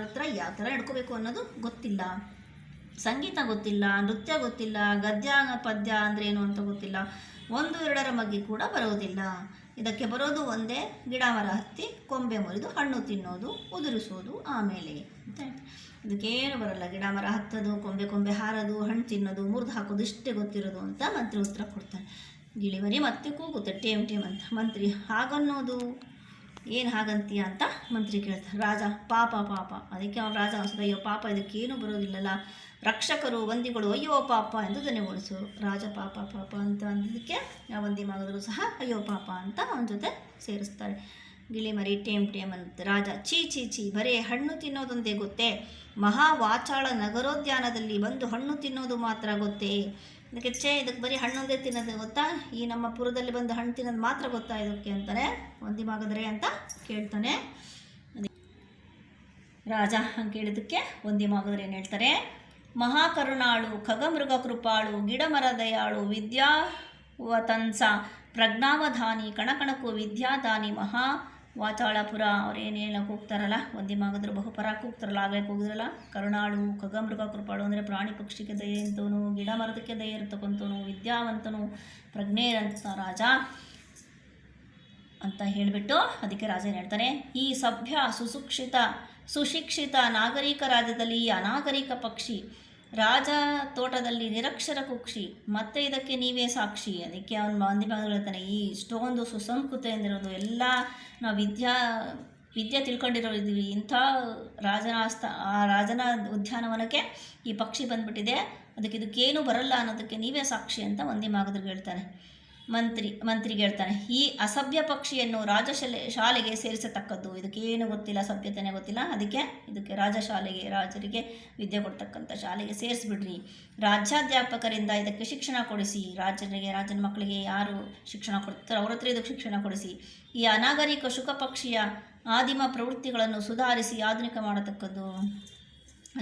Speaker 1: ಹತ್ರ ಯಾವ ಥರ ನಡ್ಕೋಬೇಕು ಅನ್ನೋದು ಗೊತ್ತಿಲ್ಲ. ಸಂಗೀತ ಗೊತ್ತಿಲ್ಲ, ನೃತ್ಯ ಗೊತ್ತಿಲ್ಲ, ಗದ್ಯ ಪದ್ಯ ಅಂದರೆ ಏನು ಅಂತ ಗೊತ್ತಿಲ್ಲ. 1-2ರ ಬಗ್ಗೆ ಕೂಡ ಬರೋದಿಲ್ಲ. ಇದಕ್ಕೆ ಬರೋದು ಒಂದೇ, ಗಿಡ ಮರ ಹತ್ತಿ ಕೊಂಬೆ ಮುರಿದು ಹಣ್ಣು ತಿನ್ನೋದು, ಉದುರಿಸೋದು, ಆಮೇಲೆ ಅಂತ ಹೇಳ್ತಾರೆ. ಇದಕ್ಕೇನು ಬರಲ್ಲ. ಗಿಡ ಮರ ಹತ್ತೋದು, ಕೊಂಬೆ ಹಾರೋದು, ಹಣ್ಣು ತಿನ್ನೋದು, ಮುರಿದು ಹಾಕೋದು ಇಷ್ಟೇ ಗೊತ್ತಿರೋದು ಅಂತ ಮಂತ್ರಿ ಉತ್ತರ ಕೊಡ್ತಾನೆ. ಗಿಳಿಮರಿ ಮತ್ತೆ ಕೂಗುತ್ತೆ ಟೇಮ್ ಟೇಮ್ ಅಂತ. ಮಂತ್ರಿ ಹಾಗನ್ನೋದು ಏನು ಹಾಗಂತೀಯ ಅಂತ ಮಂತ್ರಿ ಕೇಳ್ತಾರೆ. ರಾಜ ಪಾಪ ಪಾಪ. ಅದಕ್ಕೆ ಅವನು ರಾಜ ಅನ್ಸುತ್ತೆ, ಅಯ್ಯೋ ಪಾಪ ಇದಕ್ಕೇನು ಬರೋದಿಲ್ಲಲ್ಲ. ರಕ್ಷಕರು ವಂದಿಗಳು ಅಯ್ಯೋ ಪಾಪ ಎಂದು ಧ್ವನಿಗೊಳಿಸೋರು. ರಾಜ ಪಾಪ ಪಾಪ ಅಂತ ಅಂದಿದ್ದಕ್ಕೆ ಆ ವಂದಿ ಮಗದರು ಸಹ ಅಯ್ಯೋ ಪಾಪ ಅಂತ ಅವನ ಜೊತೆ ಸೇರಿಸ್ತಾರೆ. ಗಿಳಿಮರಿ ಟೇಮ್ ಟೇಮ್ ಅಂತ. ರಾಜ ಚೀ ಚೀ ಚೀ, ಬರೀ ಹಣ್ಣು ತಿನ್ನೋದೊಂದೇ ಗೊತ್ತೇ? ಮಹಾವಾಚಾಳ ನಗರೋದ್ಯಾನದಲ್ಲಿ ಬಂದು ಹಣ್ಣು ತಿನ್ನೋದು ಮಾತ್ರ ಗೊತ್ತೇ? ಇದಕ್ಕೆ ಇದಕ್ಕೆ ಬರೀ ಹಣ್ಣೊಂದೇ ತಿನ್ನೋದು ಗೊತ್ತಾ? ಈ ನಮ್ಮ ಪುರದಲ್ಲಿ ಬಂದು ಹಣ್ಣು ತಿನ್ನೋದು ಮಾತ್ರ ಗೊತ್ತಾ ಇದಕ್ಕೆ ಅಂತಾನೆ ವಂದಿ ಮಗದರೆ ಅಂತ ಕೇಳ್ತಾನೆ ರಾಜ. ಹಂಗೆ ಕೇಳಿದ್ದಕ್ಕೆ ವಂದಿ ಮಗದರು ಏನು ಹೇಳ್ತಾರೆ, ಮಹಾಕರುಣಾಳು, ಖಗಮೃಗ ಕೃಪಾಳು, ಗಿಡಮರ ದಯಾಳು, ವಿದ್ಯಾವತಂಸ, ಪ್ರಜ್ಞಾವಧಾನಿ, ಕಣಕಣಕು ವಿದ್ಯಾದಾನಿ, ಮಹಾ ವಾಚಾಳಪುರ. ಅವ್ರೇನೇನು ಕೂಗ್ತಾರಲ್ಲ, ವಂದಿ ಮಗದರು ಬಹುಪರ ಕೂಗ್ತಾರಲ್ಲ, ಆಗಲೇ ಕೂಗಿದ್ರಲ್ಲ. ಕರುಣಾಳು, ಖಗಮೃಗ ಕೃಪಾಳು ಅಂದರೆ ಪ್ರಾಣಿ ಪಕ್ಷಿಗೆ ದಯೆ ಇರ್ತವನು, ಗಿಡ ಮರದಕ್ಕೆ ದಯೆ ಇರ್ತಕ್ಕಂಥವನು, ವಿದ್ಯಾವಂತನು, ಪ್ರಜ್ಞೆ ಅಂತ ರಾಜ ಅಂತ ಹೇಳಿಬಿಟ್ಟು ಅದಕ್ಕೆ ರಾಜ ಏನು ಹೇಳ್ತಾನೆ, ಈ ಸಭ್ಯ ಸುಶಿಕ್ಷಿತ ನಾಗರಿಕ ರಾಜ್ಯದಲ್ಲಿ ಅನಾಗರಿಕ ಪಕ್ಷಿ, ರಾಜ ತೋಟದಲ್ಲಿ ನಿರಕ್ಷರ ಕುಕ್ಷಿ, ಮತ್ತೆ ಇದಕ್ಕೆ ನೀವೇ ಸಾಕ್ಷಿ. ಅದಕ್ಕೆ ಅವನು ವಂದಿ ಮಗಗಳು ಹೇಳ್ತಾನೆ, ಈ ಇಷ್ಟೊಂದು ಸುಸಂಸ್ಕೃತ ಎಂದಿರೋದು ಎಲ್ಲ ನಾವು ವಿದ್ಯೆ ತಿಳ್ಕೊಂಡಿರೋ ಇದ್ದೀವಿ. ಇಂಥ ರಾಜನ ಉದ್ಯಾನವನಕ್ಕೆ ಈ ಪಕ್ಷಿ ಬಂದ್ಬಿಟ್ಟಿದೆ, ಇದಕ್ಕೇನು ಬರಲ್ಲ ಅನ್ನೋದಕ್ಕೆ ನೀವೇ ಸಾಕ್ಷಿ ಅಂತ ವಂದಿ ಮಗದ್ರಿಗೆ ಹೇಳ್ತಾನೆ. ಮಂತ್ರಿಗೆ ಹೇಳ್ತಾನೆ, ಈ ಅಸಭ್ಯ ಪಕ್ಷಿಯನ್ನು ಶಾಲೆಗೆ ಸೇರಿಸತಕ್ಕದ್ದು. ಇದಕ್ಕೇನು ಗೊತ್ತಿಲ್ಲ, ಸಭ್ಯತೆನೇ ಗೊತ್ತಿಲ್ಲ. ಇದಕ್ಕೆ ರಾಜರಿಗೆ ವಿದ್ಯೆ ಕೊಡ್ತಕ್ಕಂಥ ಶಾಲೆಗೆ ಸೇರಿಸ್ಬಿಡ್ರಿ. ರಾಜ್ಯಾಧ್ಯಾಪಕರಿಂದ ಇದಕ್ಕೆ ಶಿಕ್ಷಣ ಕೊಡಿಸಿ. ರಾಜನ ಮಕ್ಕಳಿಗೆ ಯಾರು ಶಿಕ್ಷಣ ಕೊಡ್ತಾರೆ ಅವ್ರ ಹತ್ರ ಇದಕ್ಕೆ ಶಿಕ್ಷಣ ಕೊಡಿಸಿ. ಈ ಅನಾಗರಿಕ ಶುಕ ಪಕ್ಷಿಯ ಆದಿಮ ಪ್ರವೃತ್ತಿಗಳನ್ನು ಸುಧಾರಿಸಿ ಆಧುನಿಕ ಮಾಡತಕ್ಕದ್ದು.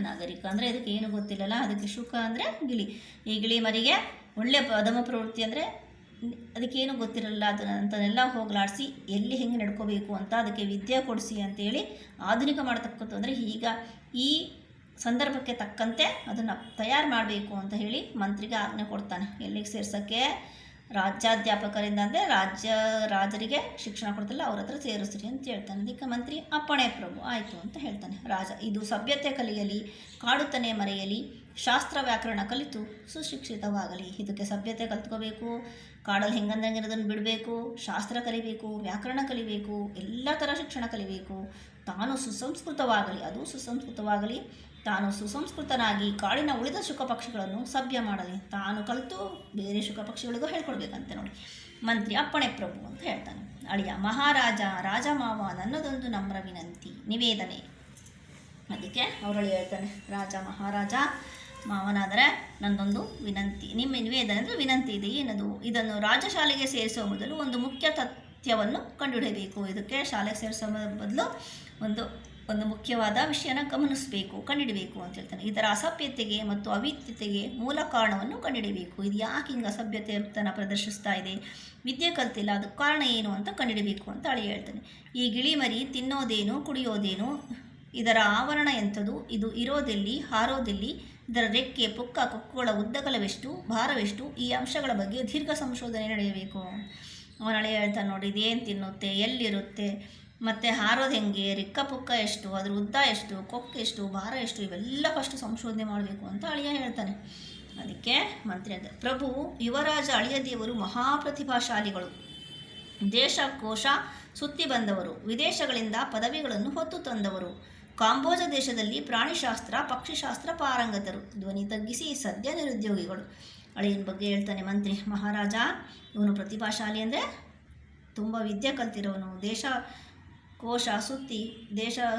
Speaker 1: ಅನಾಗರಿಕ ಅಂದರೆ ಇದಕ್ಕೆ ಏನು ಗೊತ್ತಿಲ್ಲಲ್ಲ, ಅದಕ್ಕೆ ಶುಕ ಅಂದರೆ ಗಿಳಿ. ಈ ಗಿಳಿ ಮರಿಗೆ ಒಳ್ಳೆಯ ಅಧಮ ಪ್ರವೃತ್ತಿ ಅಂದರೆ ಅದಕ್ಕೇನು ಗೊತ್ತಿರಲ್ಲ, ಅದನ್ನೆಲ್ಲ ಹೋಗಲಾಡಿಸಿ ಎಲ್ಲಿ ಹೆಂಗೆ ನಡ್ಕೋಬೇಕು ಅಂತ ಅದಕ್ಕೆ ವಿದ್ಯೆ ಕೊಡಿಸಿ ಅಂತೇಳಿ ಆಧುನಿಕ ಮಾಡತಕ್ಕದ್ದು. ಅಂದರೆ ಈಗ ಈ ಸಂದರ್ಭಕ್ಕೆ ತಕ್ಕಂತೆ ಅದನ್ನು ತಯಾರು ಮಾಡಬೇಕು ಅಂತ ಹೇಳಿ ಮಂತ್ರಿಗೆ ಆಜ್ಞೆ ಕೊಡ್ತಾನೆ. ಎಲ್ಲಿಗೆ ಸೇರ್ಸೋಕ್ಕೆ? ರಾಜ್ಯಾಧ್ಯಾಪಕರಿಂದ ಅಂದರೆ ರಾಜರಿಗೆ ಶಿಕ್ಷಣ ಕೊಡ್ತಿಲ್ಲ, ಅವ್ರ ಹತ್ರ ಸೇರಿಸ್ರಿ ಅಂತ ಹೇಳ್ತಾನೆ. ಅದಕ್ಕೆ ಮಂತ್ರಿ ಅಪ್ಪಣೆ ಪ್ರಭು ಆಯಿತು ಅಂತ ಹೇಳ್ತಾನೆ. ರಾಜ ಇದು ಸಭ್ಯತೆ ಕಲಿಯಲಿ, ಕಾಡುತ್ತನೆ ಮರೆಯಲಿ, ಶಾಸ್ತ್ರ ವ್ಯಾಕರಣ ಕಲಿತು ಸುಶಿಕ್ಷಿತವಾಗಲಿ. ಇದಕ್ಕೆ ಸಭ್ಯತೆ ಕಲ್ತ್ಕೋಬೇಕು, ಕಾಡಲ್ಲಿ ಹೆಂಗಂದಂಗಿರೋದನ್ನು ಬಿಡಬೇಕು, ಶಾಸ್ತ್ರ ಕಲಿಬೇಕು, ವ್ಯಾಕರಣ ಕಲಿಬೇಕು, ಎಲ್ಲ ಥರ ಶಿಕ್ಷಣ ಕಲಿಬೇಕು. ತಾನು ಸುಸಂಸ್ಕೃತವಾಗಲಿ, ಅದು ಸುಸಂಸ್ಕೃತವಾಗಲಿ, ತಾನು ಸುಸಂಸ್ಕೃತನಾಗಿ ಕಾಡಿನ ಉಳಿದ ಶುಕ ಪಕ್ಷಿಗಳನ್ನು ಸಭ್ಯ ಮಾಡಲಿ, ತಾನು ಕಲಿತು ಬೇರೆ ಶುಕ ಪಕ್ಷಿಗಳಿಗೂ ಹೇಳ್ಕೊಡ್ಬೇಕಂತೆ ನೋಡಿ. ಮಂತ್ರಿ ಅಪ್ಪಣೆ ಪ್ರಭು ಅಂತ ಹೇಳ್ತಾನೆ. ಅಳಿಯ ಮಹಾರಾಜ, ರಾಜಮಾವ, ನನ್ನದೊಂದು ನಮ್ರ ವಿನಂತಿ ನಿವೇದನೆ. ಅದಕ್ಕೆ ಅವರಳಿ ಹೇಳ್ತಾನೆ, ರಾಜ ಮಹಾರಾಜ ಮಾವನಾದರೆ ನನ್ನದೊಂದು ವಿನಂತಿ, ನಿಮ್ಮ ನಿವೇದನೆ ಅಂದರೆ ವಿನಂತಿ ಇದೆ. ಏನದು? ಇದನ್ನು ರಾಜಶಾಲೆಗೆ ಸೇರಿಸುವ ಮೊದಲು ಒಂದು ಮುಖ್ಯ ತಥ್ಯವನ್ನು ಕಂಡುಹಿಡಿಯಬೇಕು. ಇದಕ್ಕೆ ಶಾಲೆಗೆ ಸೇರಿಸೋ ಬದಲು ಒಂದು ಮುಖ್ಯವಾದ ವಿಷಯನ ಗಮನಿಸಬೇಕು, ಕಂಡುಹಿಡಬೇಕು ಅಂತ ಹೇಳ್ತಾನೆ. ಇದರ ಅಸಭ್ಯತೆಗೆ ಮತ್ತು ಅವಿದ್ಯತೆಗೆ ಮೂಲ ಕಾರಣವನ್ನು ಕಂಡುಹಿಡಬೇಕು. ಇದು ಯಾಕೆ ಹಿಂಗೆ ಅಸಭ್ಯತೆಯನ್ನು ಪ್ರದರ್ಶಿಸ್ತಾ ಇದೆ, ವಿದ್ಯೆ ಕಲ್ತಿಲ್ಲ, ಅದಕ್ಕೆ ಕಾರಣ ಏನು ಅಂತ ಕಂಡುಹಿಡಬೇಕು ಅಂತ ಅಳಿ ಹೇಳ್ತಾನೆ. ಈ ಗಿಳಿಮರಿ ತಿನ್ನೋದೇನು, ಕುಡಿಯೋದೇನು, ಇದರ ಆವರಣ ಎಂಥದ್ದು, ಇದು ಇರೋದೆಲ್ಲಿ, ಹಾರೋದೆಲ್ಲಿ, ಇದರ ರೆಕ್ಕೆ, ಪುಕ್ಕ, ಕೊಕ್ಕುಗಳ ಉದ್ದಗಲವೆಷ್ಟು, ಭಾರವೆಷ್ಟು, ಈ ಅಂಶಗಳ ಬಗ್ಗೆ ದೀರ್ಘ ಸಂಶೋಧನೆ ನಡೆಯಬೇಕು. ಅವನ ಹಳೆ ಹೇಳ್ತಾನೆ ನೋಡಿ, ಇದೇನು ತಿನ್ನುತ್ತೆ, ಎಲ್ಲಿರುತ್ತೆ, ಮತ್ತು ಹಾರೋದು ಹೆಂಗೆ, ರೆಕ್ಕ ಪುಕ್ಕ ಎಷ್ಟು, ಅದ್ರ ಉದ್ದ ಎಷ್ಟು, ಕೊಕ್ಕು ಎಷ್ಟು, ಭಾರ ಎಷ್ಟು, ಇವೆಲ್ಲ ಫಸ್ಟ್ ಸಂಶೋಧನೆ ಮಾಡಬೇಕು ಅಂತ ಅಳಿಯ ಹೇಳ್ತಾನೆ. ಅದಕ್ಕೆ ಮಂತ್ರಿ ಅಂತ, ಪ್ರಭು ಯುವರಾಜ ಅಳಿಯ ದೇವರು ಮಹಾಪ್ರತಿಭಾಶಾಲಿಗಳು, ದೇಶ ಕೋಶ ಸುತ್ತಿ ಬಂದವರು, ವಿದೇಶಗಳಿಂದ ಪದವಿಗಳನ್ನು ಹೊತ್ತು ತಂದವರು, ಕಾಂಬೋಜ ದೇಶದಲ್ಲಿ ಪ್ರಾಣಿಶಾಸ್ತ್ರ ಪಕ್ಷಿಶಾಸ್ತ್ರ ಪಾರಂಗತರು, ಧ್ವನಿ ತಗ್ಗಿಸಿ ಸದ್ಯ ನಿರುದ್ಯೋಗಿಗಳು. ಅಳಿಯನ ಬಗ್ಗೆ ಹೇಳ್ತಾನೆ ಮಂತ್ರಿ. ಮಹಾರಾಜ ಇವನು ಪ್ರತಿಭಾಶಾಲಿ ಅಂದರೆ ತುಂಬ ವಿದ್ಯೆ ಕಲ್ತಿರೋನು, ದೇಶ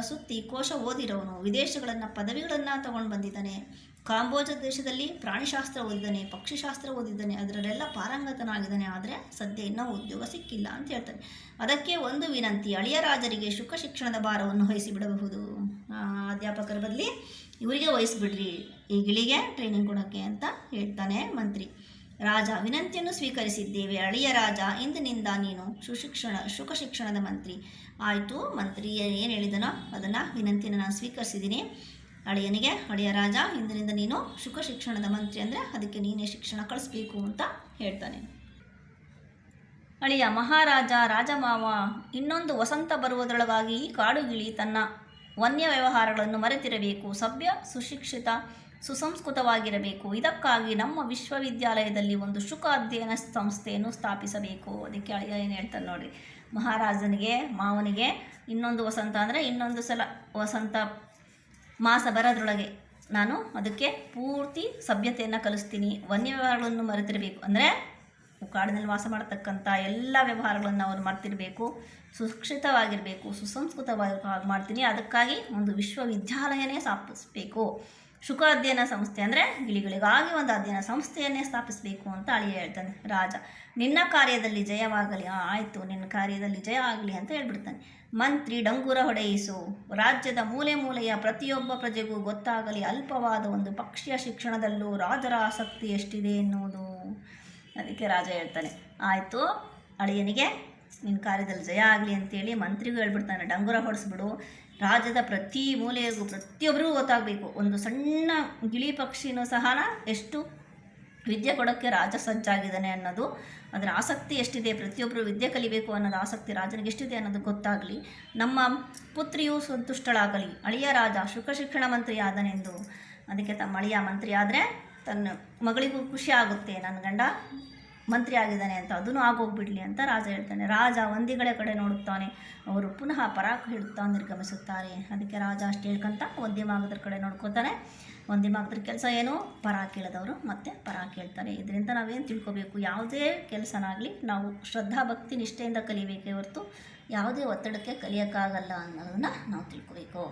Speaker 1: ಸುತ್ತಿ ಕೋಶ ಓದಿರೋನು, ವಿದೇಶಗಳನ್ನು ಪದವಿಗಳನ್ನು ತಗೊಂಡು ಬಂದಿದ್ದಾನೆ. ಕಾಂಬೋಜ ದೇಶದಲ್ಲಿ ಪ್ರಾಣಿಶಾಸ್ತ್ರ ಓದಿದ್ದಾನೆ, ಪಕ್ಷಿಶಾಸ್ತ್ರ ಓದಿದ್ದಾನೆ, ಅದರಲ್ಲೆಲ್ಲ ಪಾರಂಗತನಾಗಿದ್ದಾನೆ. ಆದರೆ ಸದ್ಯ ಇನ್ನೂ ಉದ್ಯೋಗ ಸಿಕ್ಕಿಲ್ಲ ಅಂತ ಹೇಳ್ತಾನೆ. ಅದಕ್ಕೆ ಒಂದು ವಿನಂತಿ, ಅಳಿಯ ರಾಜರಿಗೆ ಶುಕ ಶಿಕ್ಷಣದ ಭಾರವನ್ನು ವಹಿಸಿಬಿಡಬಹುದು. ಅಧ್ಯಾಪಕರ ಬದಲಿ ಇವರಿಗೆ ವಹಿಸಿಬಿಡ್ರಿ, ಈ ಗಿಳಿಗೆ ಟ್ರೈನಿಂಗ್ ಕೊಡೋಕ್ಕೆ ಅಂತ ಹೇಳ್ತಾನೆ ಮಂತ್ರಿ. ರಾಜ, ವಿನಂತಿಯನ್ನು ಸ್ವೀಕರಿಸಿದ್ದೇವೆ ಅಳಿಯ ರಾಜ, ಇಂದಿನಿಂದ ನೀನು ಶುಕ ಶಿಕ್ಷಣದ ಮಂತ್ರಿ. ಆಯಿತು, ಮಂತ್ರಿ ಏನು ಹೇಳಿದನೋ ಅದನ್ನು ವಿನಂತಿಯನ್ನು ನಾನು ಸ್ವೀಕರಿಸಿದ್ದೀನಿ. ಅಳಿಯನಿಗೆ, ಅಳಿಯ ರಾಜ ಇಂದಿನಿಂದ ನೀನು ಶುಕ ಶಿಕ್ಷಣದ ಮಂತ್ರಿ ಅಂದರೆ ಅದಕ್ಕೆ ನೀನೇ ಶಿಕ್ಷಣ ಕಳಿಸ್ಬೇಕು ಅಂತ ಹೇಳ್ತಾನೆ. ಅಳಿಯ, ಮಹಾರಾಜ ರಾಜಮಾವ ಇನ್ನೊಂದು ವಸಂತ ಬರುವುದರೊಳಗಾಗಿ ಈ ಕಾಡುಗಿಳಿ ತನ್ನ ವನ್ಯ ವ್ಯವಹಾರಗಳನ್ನು ಮರೆತಿರಬೇಕು, ಸಭ್ಯ ಸುಶಿಕ್ಷಿತ ಸುಸಂಸ್ಕೃತವಾಗಿರಬೇಕು. ಇದಕ್ಕಾಗಿ ನಮ್ಮ ವಿಶ್ವವಿದ್ಯಾಲಯದಲ್ಲಿ ಒಂದು ಶುಕ ಅಧ್ಯಯನ ಸಂಸ್ಥೆಯನ್ನು ಸ್ಥಾಪಿಸಬೇಕು. ಅದಕ್ಕೆ ಅಳಿಯ ಏನು ಹೇಳ್ತಾನೆ ನೋಡಿ, ಮಹಾರಾಜನಿಗೆ ಮಾವನಿಗೆ ಇನ್ನೊಂದು ವಸಂತ ಅಂದರೆ ಇನ್ನೊಂದು ಸಲ ವಸಂತ ಮಾಸ ಬರೋದ್ರೊಳಗೆ ನಾನು ಅದಕ್ಕೆ ಪೂರ್ತಿ ಸಭ್ಯತೆಯನ್ನು ಕಲಿಸ್ತೀನಿ. ವನ್ಯ ವ್ಯವಹಾರಗಳನ್ನು ಮರೆತಿರಬೇಕು ಅಂದರೆ ಕಾಡಿನಲ್ಲಿ ವಾಸ ಮಾಡತಕ್ಕಂಥ ಎಲ್ಲ ವ್ಯವಹಾರಗಳನ್ನು ಅವರು ಮರೆತಿರಬೇಕು, ಸುಶಿಕ್ಷಿತವಾಗಿರಬೇಕು, ಸುಸಂಸ್ಕೃತವಾಗಿ ಮಾಡ್ತೀನಿ. ಅದಕ್ಕಾಗಿ ಒಂದು ವಿಶ್ವವಿದ್ಯಾಲಯನೇ ಸ್ಥಾಪಿಸಬೇಕು. ಶುಕ ಅಧ್ಯಯನ ಸಂಸ್ಥೆ ಅಂದರೆ ಗಿಳಿಗಳಿಗಾಗಿ ಒಂದು ಅಧ್ಯಯನ ಸಂಸ್ಥೆಯನ್ನೇ ಸ್ಥಾಪಿಸಬೇಕು ಅಂತ ಅಳಿಯ ಹೇಳ್ತಾನೆ. ರಾಜ, ನಿನ್ನ ಕಾರ್ಯದಲ್ಲಿ ಜಯವಾಗಲಿ. ಆಯಿತು, ನಿನ್ನ ಕಾರ್ಯದಲ್ಲಿ ಜಯ ಆಗಲಿ ಅಂತ ಹೇಳ್ಬಿಡ್ತಾನೆ. ಮಂತ್ರಿ, ಡಂಗುರ ಹೊಡೆಯಿಸು, ರಾಜ್ಯದ ಮೂಲೆ ಮೂಲೆಯ ಪ್ರತಿಯೊಬ್ಬ ಪ್ರಜೆಗೂ ಗೊತ್ತಾಗಲಿ ಅಲ್ಪವಾದ ಒಂದು ಪಕ್ಷಿಯ ಶಿಕ್ಷಣದಲ್ಲೂ ರಾಜರ ಆಸಕ್ತಿ ಎಷ್ಟಿದೆ ಎನ್ನುವುದು. ಅದಕ್ಕೆ ರಾಜ ಹೇಳ್ತಾನೆ, ಆಯಿತು ಅಳಿಯನಿಗೆ ನಿನ್ನ ಕಾರ್ಯದಲ್ಲಿ ಜಯ ಆಗಲಿ ಅಂತೇಳಿ ಮಂತ್ರಿಗೂ ಹೇಳ್ಬಿಡ್ತಾನೆ, ಡಂಗುರ ಹೊಡೆಸ್ಬಿಡು, ರಾಜ್ಯದ ಪ್ರತಿ ಮೂಲೆಗೂ ಪ್ರತಿಯೊಬ್ಬರಿಗೂ ಗೊತ್ತಾಗಬೇಕು. ಒಂದು ಸಣ್ಣ ಗಿಳಿ ಪಕ್ಷಿನೂ ಸಹ ಎಷ್ಟು ವಿದ್ಯೆ ಕೊಡೋಕ್ಕೆ ರಾಜ ಸಜ್ಜಾಗಿದ್ದಾನೆ ಅನ್ನೋದು, ಅದರ ಆಸಕ್ತಿ ಎಷ್ಟಿದೆ, ಪ್ರತಿಯೊಬ್ಬರು ವಿದ್ಯೆ ಕಲಿಬೇಕು ಅನ್ನೋದು ಆಸಕ್ತಿ ರಾಜನಿಗೆ ಎಷ್ಟಿದೆ ಅನ್ನೋದು ಗೊತ್ತಾಗಲಿ. ನಮ್ಮ ಪುತ್ರಿಯು ಸಂತುಷ್ಟಳಾಗಲಿ. ಅಳಿಯ ರಾಜ ಶುಕ ಶಿಕ್ಷಣ ಮಂತ್ರಿ ಆದನೆಂದು. ಅದಕ್ಕೆ ತಮ್ಮ ಅಳಿಯ ಮಂತ್ರಿ ಆದರೆ ತನ್ನ ಮಗಳಿಗೂ ಖುಷಿ ಆಗುತ್ತೆ, ನನ್ನ ಗಂಡ ಮಂತ್ರಿ ಆಗಿದ್ದಾನೆ ಅಂತ, ಅದನ್ನು ಆಗೋಗ್ಬಿಡಲಿ ಅಂತ ರಾಜ ಹೇಳ್ತಾನೆ. ರಾಜ ವಂದಿಗಳ ಕಡೆ ನೋಡುತ್ತಾನೆ. ಅವರು ಪುನಃ ಪರಾಕ್ ಹಿಡುತ್ತಾ ನಿರ್ಗಮಿಸುತ್ತಾರೆ. ಅದಕ್ಕೆ ರಾಜ ಅಷ್ಟು ಹೇಳ್ಕೊಂತ ವಂದ್ಯಮಾಗದ್ರ ಕಡೆ ನೋಡ್ಕೋತಾನೆ. ವಂದ್ಯಮಾಗದ್ರ ಕೆಲಸ ಏನು, ಪರಾಕ್ ಕೇಳಿದವರು ಮತ್ತೆ ಪರಾಕ್ ಹೇಳ್ತಾರೆ. ಇದರಿಂದ ನಾವೇನು ತಿಳ್ಕೊಬೇಕು, ಯಾವುದೇ ಕೆಲಸನಾಗಲಿ ನಾವು ಶ್ರದ್ಧಾ ಭಕ್ತಿ ನಿಷ್ಠೆಯಿಂದ ಕಲಿಬೇಕೇ ಹೊರತು ಯಾವುದೇ ಒತ್ತಡಕ್ಕೆ ಕಲಿಯೋಕ್ಕಾಗಲ್ಲ ಅನ್ನೋದನ್ನು ನಾವು ತಿಳ್ಕೊಬೇಕು.